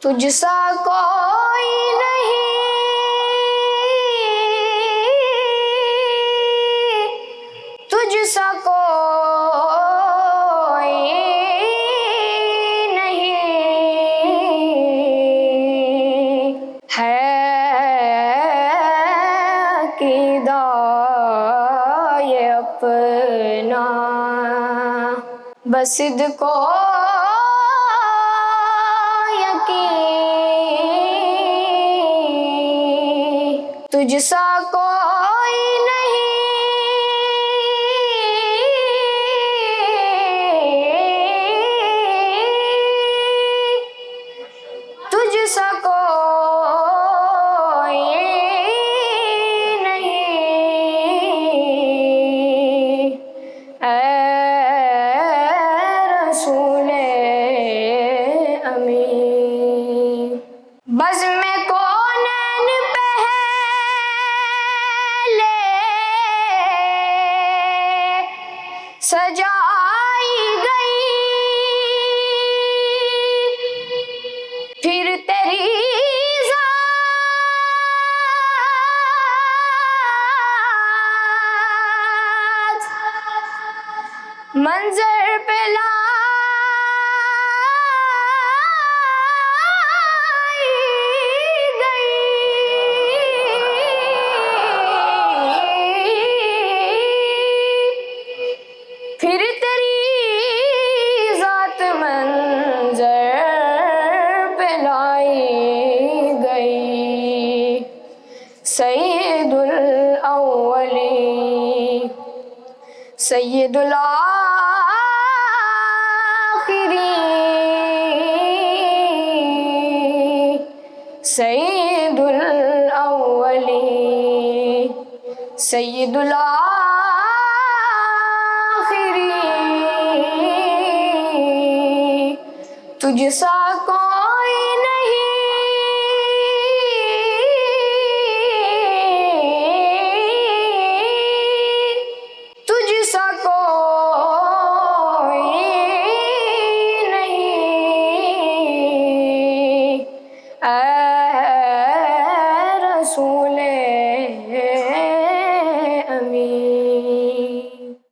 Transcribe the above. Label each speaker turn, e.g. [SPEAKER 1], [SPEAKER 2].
[SPEAKER 1] تجھ سا کوئی نہیں، تجھ سا کوئی نہیں ہے عقیدہ یہ اپنا، بس صدق کو یقین، تجھ سا کوئی نہیں، تجھ سا کوئی نہیں اے رسول امین۔ بزم کونین پہلے سجائی گئی، پھر تیری ذات منظر پہ لائی گئی، پھر تیری ذات منظر پہ لائی گئی۔ سید الاولین سید الآخرین، سید الاولین سید الآخرین، تجھ سا